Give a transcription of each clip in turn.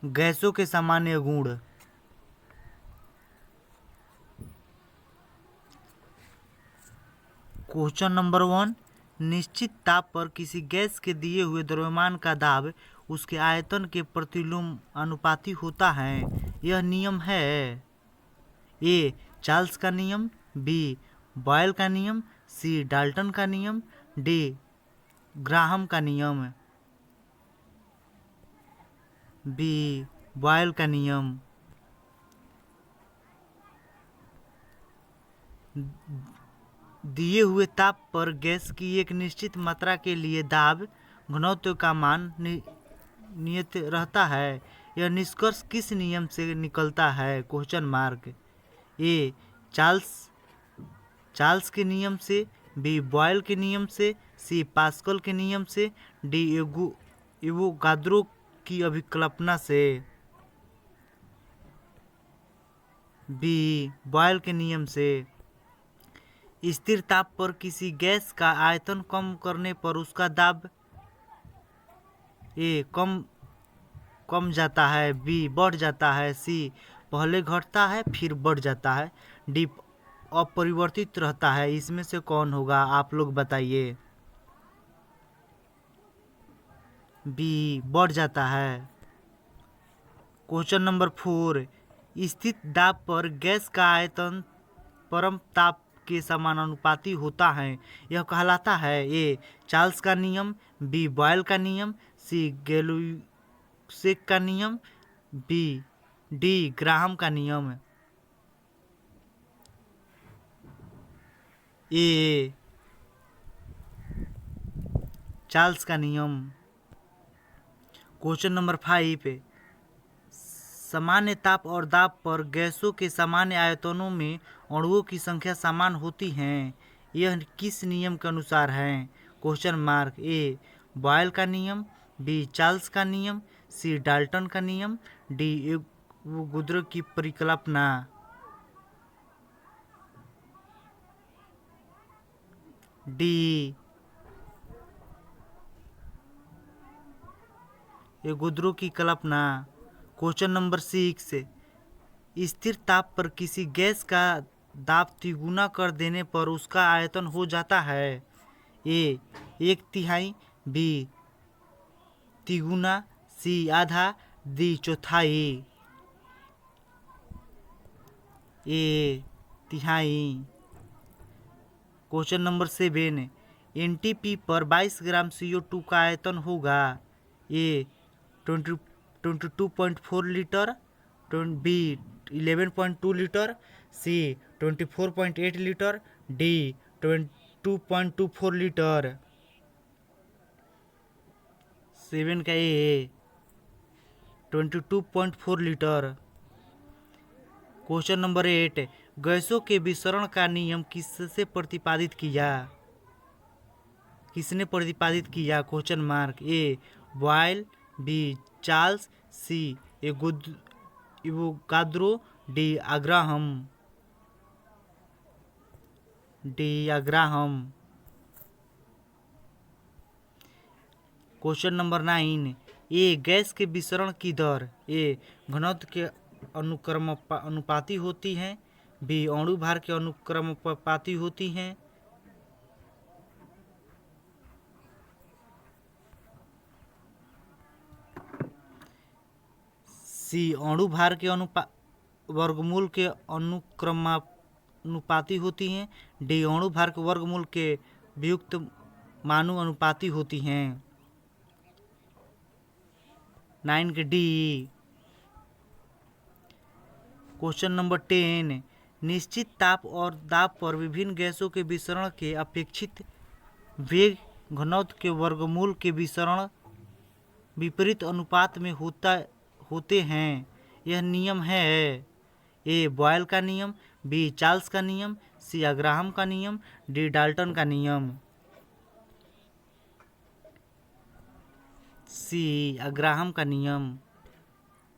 गैसों के सामान्य गुण। क्वेश्चन नंबर 1, निश्चित ताप पर किसी गैस के दिए हुए द्रव्यमान का दाब उसके आयतन के प्रतिलोमानुपाती होता है। यह नियम है ए चार्ल्स का नियम, बी बॉयल का नियम, सी डाल्टन का नियम, डी ग्राहम का नियम। बी बॉयल का नियम। दिए हुए ताप पर गैस की एक निश्चित मात्रा के लिए दाब घनत्व का मान नियत रहता है। यह निष्कर्ष किस नियम से निकलता है? Question mark. ए चार्ल्स के नियम से, बी बॉयल के नियम से, सी पास्कल के नियम से, डी एवोगाद्रो की अभिकल्पना से। बी बॉयल के नियम से। स्थिर ताप पर किसी गैस का आयतन कम करने पर उसका दाब ए कम जाता है, बी बढ़ जाता है, सी पहले घटता है फिर बढ़ जाता है, डी अपरिवर्तित रहता है। इसमें से कौन होगा? आप लोग बताइए। बी बढ़ जाता है। क्वेश्चन नंबर 4, स्थिर दाब पर गैस का आयतन परम ताप के समानुपाती होता है। यह कहलाता है ए चार्ल्स का नियम, बी बॉयल का नियम, सी गैलुसेक का नियम, डी ग्राहम का नियम। ए चार्ल्स का नियम। क्वेश्चन नंबर 5, सामान्य ताप और दाब पर गैसों के सामान्य आयतनों में अणुओं की संख्या समान होती है। यह किस नियम के अनुसार है? Question mark. ए बॉयल का नियम, बी चार्ल्स का नियम, सी डाल्टन का नियम, डी एवोगाद्रो की परिकल्पना। डी एवोगाद्रो की कल्पना। क्वेश्चन नंबर 6, स्थिर ताप पर किसी गैस का दाब तिगुना कर देने पर उसका आयतन हो जाता है। ए 1/3, बी तिगुना, सी आधा, डी चौथाई। ए तिहाई। क्वेश्चन नंबर 7, एनटीपी पर 22 ग्राम CO2 का आयतन होगा। ए 22.4 लीटर, बी 11.2 लीटर, सी 24.8 लीटर, डी 22.24 लीटर। 7 का ए 22.4 लीटर। क्वेश्चन नंबर 8, गैसों के विसरण का नियम किसने प्रतिपादित किया? Question mark. A Boyle, B Charles, C Avogadro, D Graham. Question number 9, ए गैस के विसरण की दर ए घनत्व के अनुपाती होती हैं, बी अणु भार के अनुक्रमानुपाती होती हैं, सी अणु भार के वर्गमूल के अनुक्रमानुपाती होती हैं, डी अणु भार के वर्गमूल के व्युत्क्रमानुपाती होती हैं। 9 के डी। क्वेश्चन नंबर 10, निश्चित ताप और दाब पर विभिन्न गैसों के विसरण के अपेक्षित वेग घनत्व के वर्गमूल के विसरण विपरीत अनुपात में होते हैं। यह नियम है ए बॉयल का नियम, बी चार्ल्स का नियम, सी ग्राहम का नियम, डी डाल्टन का नियम। सी ग्राहम का नियम।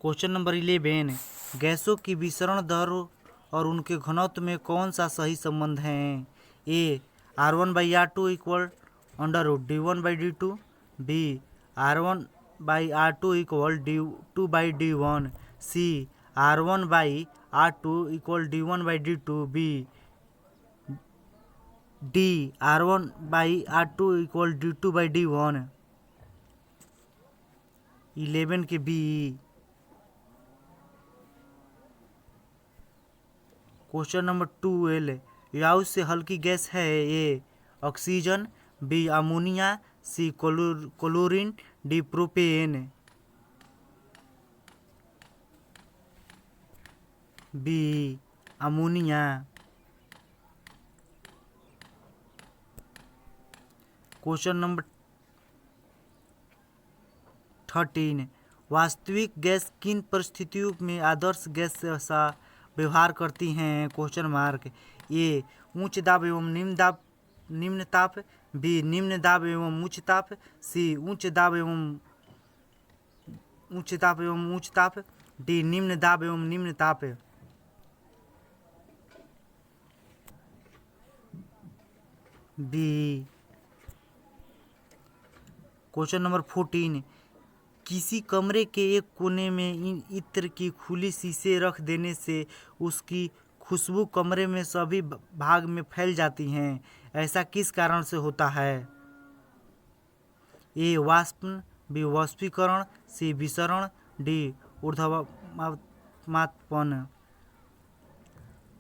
क्वेश्चन नंबर 11, गैसों की विसरण दर और उनके घनत्व में कौन सा सही संबंध है? A R1/R2 = √D1/D2, B R1 R2 equal D2/D1, C R1/R2 equal D1/D2, B D R1/R2 equal D2/D1। 11 के बी। क्वेश्चन नंबर 12, याऊ से हल्की गैस है, A oxygen, B ammonia, C chlorine, D propane. B ammonia. Question number 13, वास्तविक gas किन परिस्थितियों में आदर्श gas सा व्यवहार करती हैं? Question mark. ए उच्च दाब एवं निम्न ताप, बी निम्न दाब एवं उच्च ताप, सी उच्च दाब एवं उच्च ताप, डी निम्न दाब एवं निम्न ताप। बी। क्वेश्चन नंबर 14, किसी कमरे के एक कोने में इत्र की खुली शीशे रख देने से उसकी खुशबू कमरे में सभी भाग में फैल जाती हैं, ऐसा किस कारण से होता है? ए वाष्पन, बी वाष्पीकरण, सी विसरण, डी ऊर्ध्वतापन।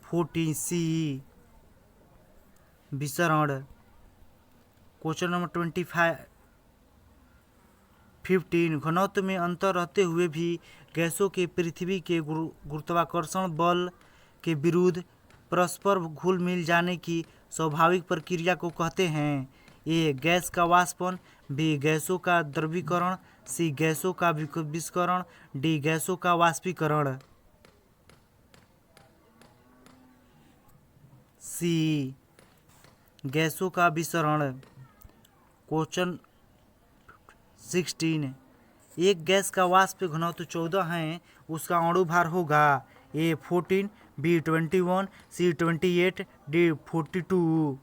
14 सी विसरण। क्वेश्चन नंबर 15, घनत्व में अंतर रहते हुए भी गैसों के पृथ्वी के गुरुत्वाकर्षण बल के विरुद्ध परस्पर घुल मिल जाने की स्वाभाविक प्रक्रिया को कहते हैं? ए गैस का वाष्पन, बी गैसों का द्रवीकरण, सी गैसों का विस्करण, डी गैसों का वाष्पीकरण। सी गैसों का विसरण। क्वेश्चन 16, एक गैस का वाष्प घनत्व 14 है, उसका अणु भार होगा? ए 14, बी 21, सी 28, डी 42।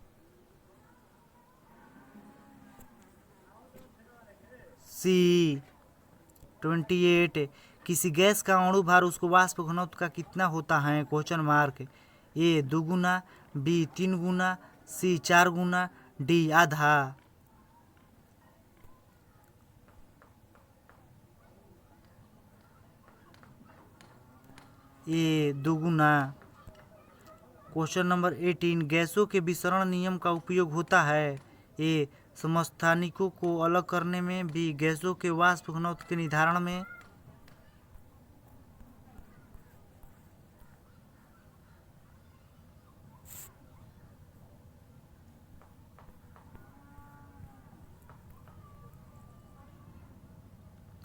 सी 28। किसी गैस का अणु भार उसको वाष्प घनत्व का कितना होता है? Question mark. ए 2 गुना, बी 3 गुना, सी 4 गुना, डी आधा। A 2 Guna. क्वेश्चन नंबर 18, गैसों के विसरण नियम का उपयोग होता है? ए समस्थानिकों को अलग करने में, बी गैसों के वाष्प घनत्व के निर्धारण में।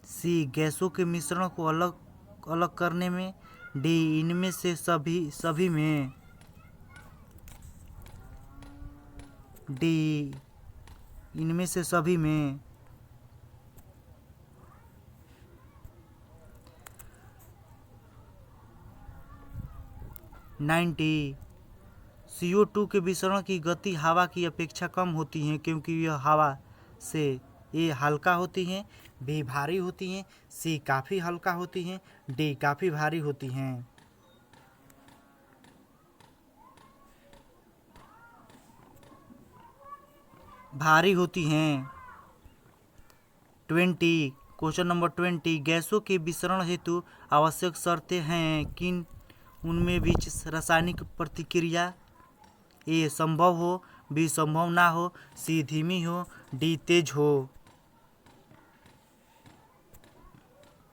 सी गैसों के मिश्रण को अलग करने में, डी इनमें से सभी में। डी इनमें से सभी में। 90, CO2 के विसरण की गति हवा की अपेक्षा कम होती है क्योंकि यह हवा से ए हल्का होती हैं, बी भारी होती हैं, सी काफ़ी हल्का होती हैं, डी काफ़ी भारी होती हैं। भारी होती हैं। 20, क्वेश्चन नंबर 20, गैसों के विसरण हेतु आवश्यक शर्तें हैं किन उनमें बीच रासायनिक प्रतिक्रिया? ए संभव हो, बी संभव ना हो, सी धीमी हो, डी तेज हो।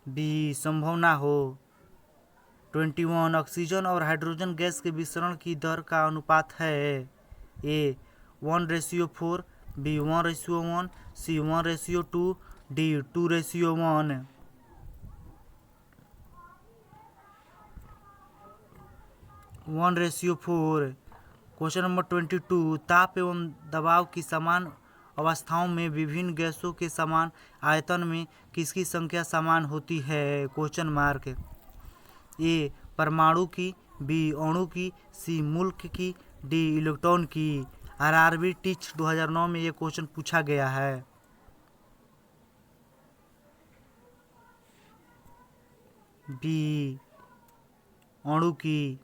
बी संभव ना हो। 21, ऑक्सीजन और हाइड्रोजन गैस के विसरण की दर का अनुपात है? ए 1:4, बी 1:1, सी 1:2, डी 2:1। 1:4। क्वेश्चन नंबर 22, ताप एवं दबाव की समान अवस्थाओं में विभिन्न गैसों के समान आयतन में किसकी संख्या समान होती है? Question mark. ए परमाणु की, बी अणु की, सी मूलक की, डी इलेक्ट्रॉन की। RRB टीच 2009 में ये क्वेश्चन पूछा गया है। बी अणु की।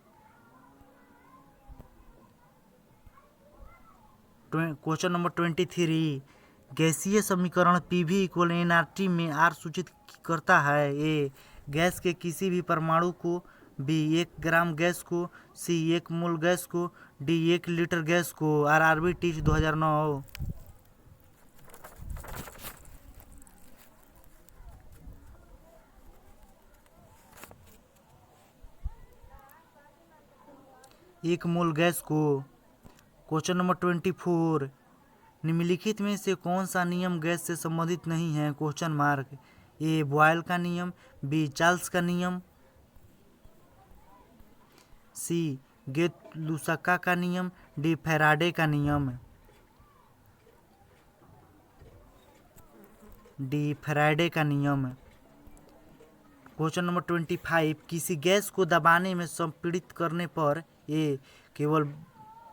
क्वेश्चन नंबर 23, गैसीय समीकरण पीवी इक्वल एनआरटी में आर सूचित करता है। ए गैस के किसी भी परमाणु को, बी 1 ग्राम गैस को, सी 1 मोल गैस को, डी 1 लीटर गैस को। RRB teach 2009। एक मोल गैस को। क्वेश्चन नंबर 24, निम्नलिखित में से कौन सा नियम गैस से संबंधित नहीं है? Question mark. ए बॉयल का नियम, बी चार्ल्स का नियम, सी गेट-लुसाका का नियम, डी फैराडे का नियम। डी फैराडे का नियम। क्वेश्चन नंबर 25, किसी गैस को दबाने में संपीड़ित करने पर ए केवल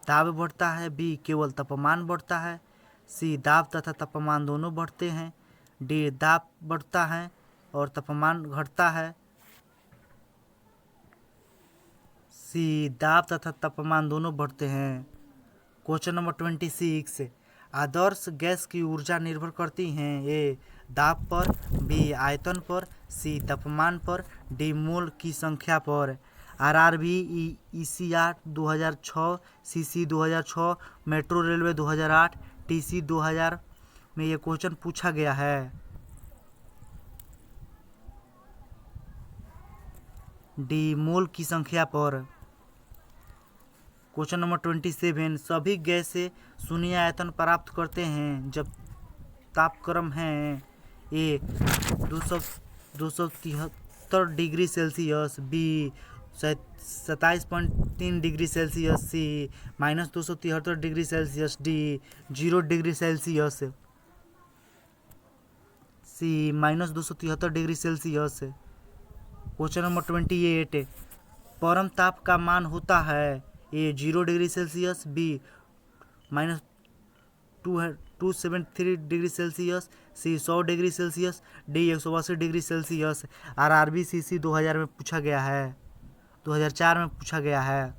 दाब बढ़ता है, बी केवल तापमान बढ़ता है, सी दाब तथा तापमान दोनों बढ़ते हैं, डी दाब बढ़ता है और तापमान घटता है, सी दाब तथा तापमान दोनों बढ़ते हैं। क्वेश्चन नंबर 26, आदर्श गैस की ऊर्जा निर्भर करती हैं। ए दाब पर, बी आयतन पर, सी तापमान पर, डी मोल की संख्या पर। RRB ECR 2006, CC 2006, metro railway 2008, TC 2000 में ये क्वेश्चन पूछा गया है। डी मोल की संख्या पर। क्वेश्चन नंबर 27, सभी गैसें शून्य आयतन प्राप्त करते हैं जब तापक्रम है। A 273 degree Celsius, B 27.3 degree Celsius, C -273 degree Celsius, D 0 degree Celsius, C -273 degree Celsius. Question number 28, परम ताप का मान होता है। A 0 degree Celsius, B -273 degree Celsius, C 100 degree Celsius, D 180 degree Celsius. RRB CC 2000 में पूछा गया है, 2004 में पूछा गया है।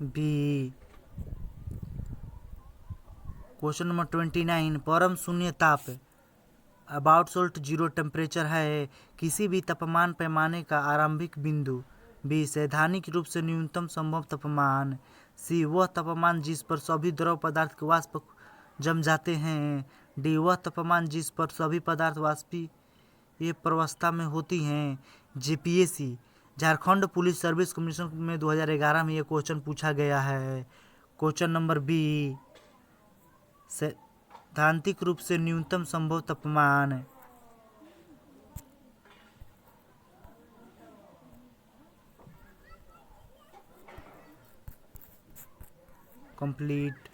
बी। क्वेश्चन नंबर 29, परम शून्य ताप अबाउट सोल्ट जीरो टेम्परेचर है किसी भी तापमान पैमाने का आरंभिक बिंदु। बी सैद्धांतिक रूप से न्यूनतम संभव तापमान, सी वह तापमान जिस पर सभी द्रव पदार्थ के वाष्प जम जाते हैं, डी वह तापमान जिस पर सभी पदार्थ वाष्पीय प्रवस्था में होती हैं। JPSC Jharkhand police service commission में 2011 में ये क्वेश्चन पूछा गया है। क्वेश्चन नंबर बी, सैद्धांतिक रूप से न्यूनतम संभव तापमान। कंप्लीट।